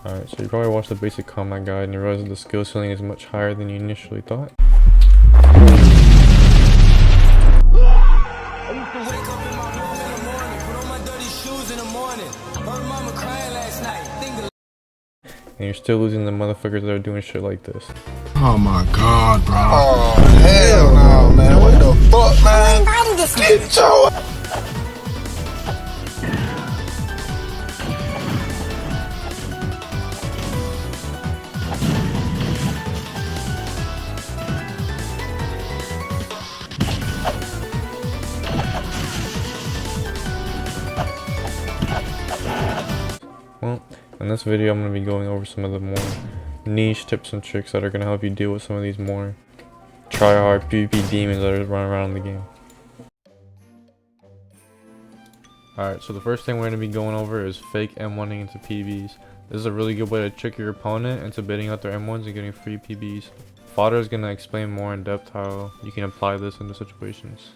Alright, so you probably watched the basic combat guide and you realize that the skill ceiling is much higher than you initially thought. I used to wake up in my room in the morning, put on my dirty shoes in the morning. Heard mama crying last night. And you're still losing the motherfuckers that are doing shit like this. Oh my god, bro. Oh, hell no, man. What the fuck, man? Get your... Well, in this video I'm going to be going over some of the more niche tips and tricks that are going to help you deal with some of these more try-hard PvP demons that are running around in the game. Alright, so the first thing we're going to be going over is fake M1ing into PBs. This is a really good way to trick your opponent into bidding out their M1s and getting free PBs. Fodder is going to explain more in depth how you can apply this into situations.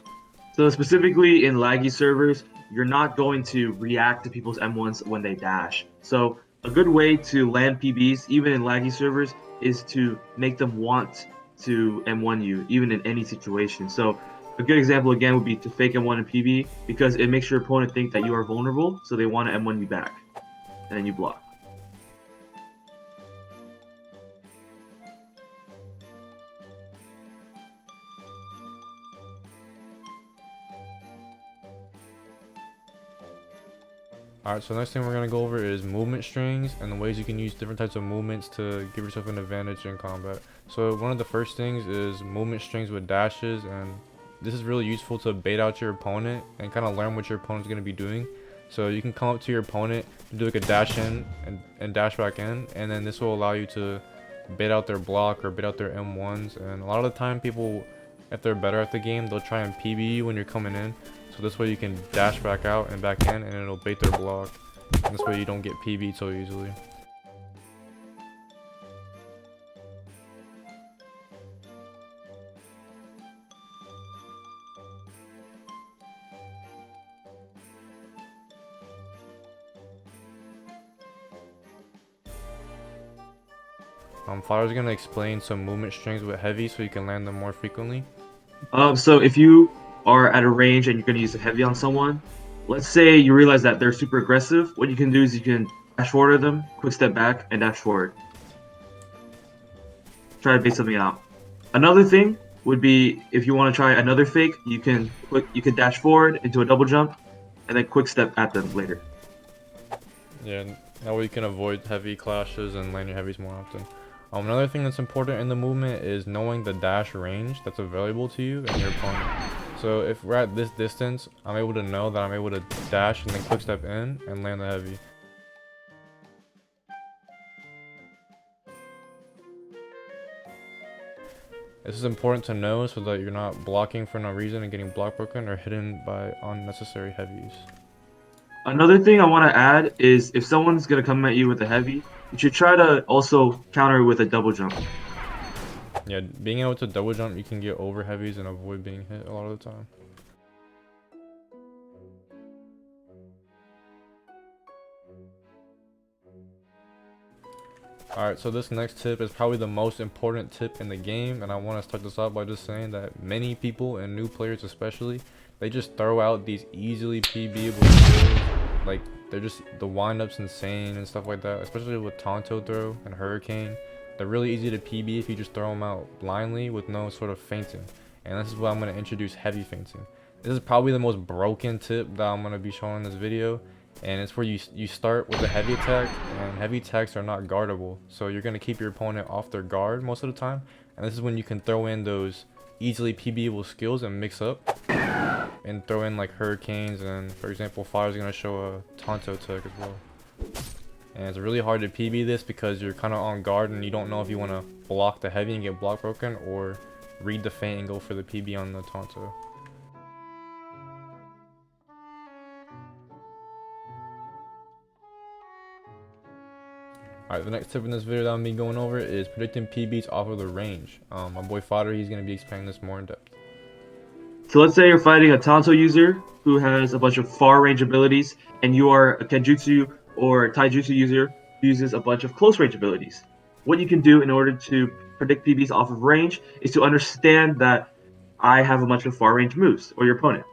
So specifically in laggy servers, you're not going to react to people's M1s when they dash. So a good way to land PBs, even in laggy servers, is to make them want to M1 you, even in any situation. So a good example again would be to fake M1 in PB, because it makes your opponent think that you are vulnerable, so they want to M1 you back, and then you block. Alright, so the next thing we're going to go over is movement strings and the ways you can use different types of movements to give yourself an advantage in combat. So one of the first things is movement strings with dashes, and this is really useful to bait out your opponent and kind of learn what your opponent's going to be doing. So you can come up to your opponent and do like a dash in and dash back in, and then this will allow you to bait out their block or bait out their M1s. And a lot of the time people, if they're better at the game, they'll try and PB you when you're coming in. So this way you can dash back out and back in, and it'll bait their block. And this way you don't get PB'd so easily. Fodder's gonna explain some movement strings with heavy so you can land them more frequently. So if you are at a range and you're going to use a heavy on someone, let's say you realize that they're super aggressive, what you can do is you can dash forward them, quick step back, and dash forward. Try to bait something out. Another thing would be if you want to try another fake, you can dash forward into a double jump, and then quick step at them later. Yeah, that way you can avoid heavy clashes and land your heavies more often. Another thing that's important in the movement is knowing the dash range that's available to you and your opponent. So if we're at this distance, I'm able to know that I'm able to dash and then quick step in and land the heavy. This is important to know so that you're not blocking for no reason and getting block broken or hidden by unnecessary heavies. Another thing I want to add is if someone's going to come at you with a heavy, you should try to also counter with a double jump. Yeah, being able to double jump, you can get over heavies and avoid being hit a lot of the time. Alright, so this next tip is probably the most important tip in the game, and I want to start this off by just saying that many people, and new players especially, they just throw out these easily PBable skills. Like, they're just, the wind-up's insane and stuff like that, especially with Tonto Throw and Hurricane. They're really easy to PB if you just throw them out blindly with no sort of feinting. And this is why I'm going to introduce heavy feinting. This is probably the most broken tip that I'm going to be showing in this video. And it's where you start with a heavy attack, and heavy attacks are not guardable. So you're going to keep your opponent off their guard most of the time. And this is when you can throw in those easily PBable skills and mix up. And throw in like hurricanes, and for example, Fire's going to show a Tonto attack as well. And it's really hard to PB this because you're kind of on guard and you don't know if you want to block the heavy and get block broken or read the feint and go for the PB on the Tonto. Alright, the next tip in this video that I'm going to be going over is predicting PBs off of the range. My boy Fodder, he's going to be explaining this more in depth. So let's say you're fighting a Tonto user who has a bunch of far range abilities, and you are a Kenjutsu or Taijutsu user. uses a bunch of close range abilities. What you can do in order to predict PBs off of range is to understand that I have a bunch of far range moves, or your opponent.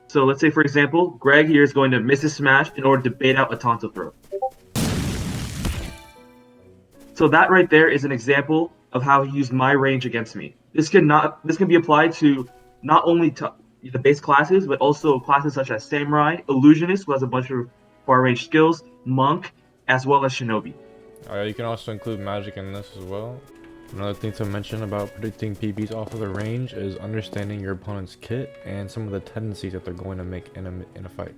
So let's say, for example, Greg here is going to miss his smash in order to bait out a Tonto throw. So that right there is an example of how he used my range against me. This can be applied to not only to the base classes, but also classes such as Samurai, Illusionist, who has a bunch of far range skills, Monk, as well as Shinobi. You can also include magic in this as well. Another thing to mention about predicting PBs off of the range is understanding your opponent's kit and some of the tendencies that they're going to make in a fight.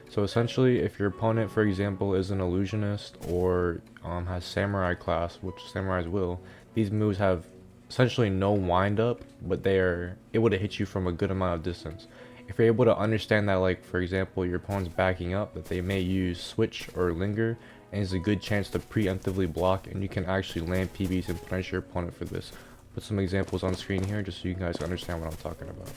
So essentially, if your opponent, for example, is an illusionist or has samurai class, which samurais will, these moves have essentially no wind up, but they are able to hit you from a good amount of distance. If you're able to understand that, like for example, your opponent's backing up, that they may use switch or linger, and it's a good chance to preemptively block, and you can actually land PBs and punish your opponent for this. Put some examples on screen here just so you guys understand what I'm talking about.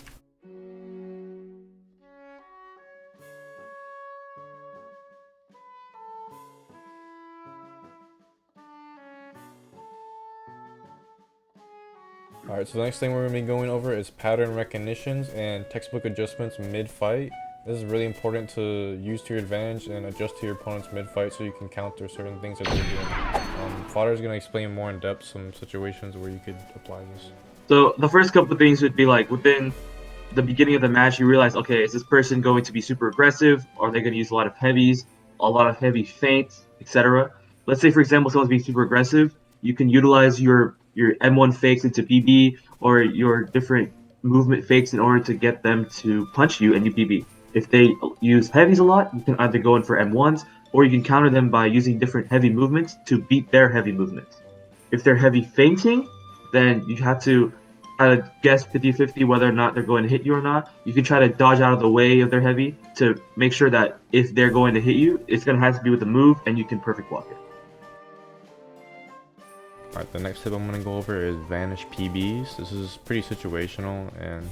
Alright, so the next thing we're going to be going over is pattern recognitions and textbook adjustments mid-fight. This is really important to use to your advantage and adjust to your opponent's mid-fight so you can counter certain things that they're doing. Fodder is going to explain more in depth some situations where you could apply this. So the first couple of things would be like within the beginning of the match, you realize, okay, is this person going to be super aggressive? Are they going to use a lot of heavies, a lot of heavy feints, etc.? Let's say, for example, someone's being super aggressive. You can utilize your M1 fakes into PB or your different movement fakes in order to get them to punch you and you PB. If they use heavies a lot, you can either go in for M1s or you can counter them by using different heavy movements to beat their heavy movements. If they're heavy feinting, then you have to try to guess 50-50 whether or not they're going to hit you or not. You can try to dodge out of the way of their heavy to make sure that if they're going to hit you, it's going to have to be with a move and you can perfect block it. Alright, the next tip I'm going to go over is vanish PBs. This is pretty situational and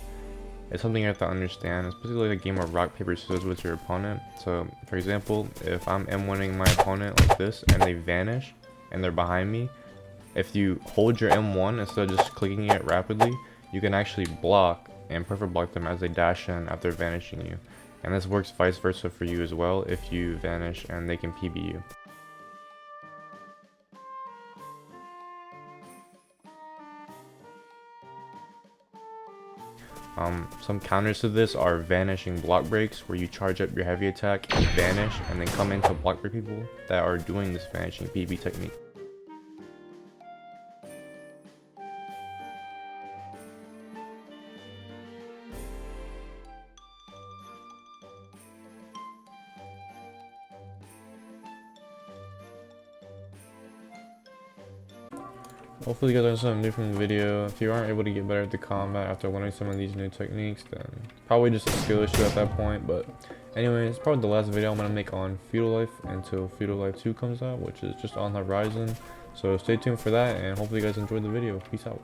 it's something you have to understand. It's basically like a game of rock, paper, scissors with your opponent. So, for example, if I'm M1ing my opponent like this and they vanish and they're behind me, if you hold your M1 instead of just clicking it rapidly, you can actually block and perfect block them as they dash in after vanishing you. And this works vice versa for you as well if you vanish and they can PB you. Some counters to this are vanishing block breaks, where you charge up your heavy attack and vanish and then come in to block break people that are doing this vanishing PB technique. Hopefully you guys learned something new from the video. If you aren't able to get better at the combat after learning some of these new techniques, then probably just a skill issue at that point. But anyway, it's probably the last video I'm going to make on Feudal Life until Feudal Life 2 comes out, which is just on the horizon. So stay tuned for that, and hopefully you guys enjoyed the video. Peace out.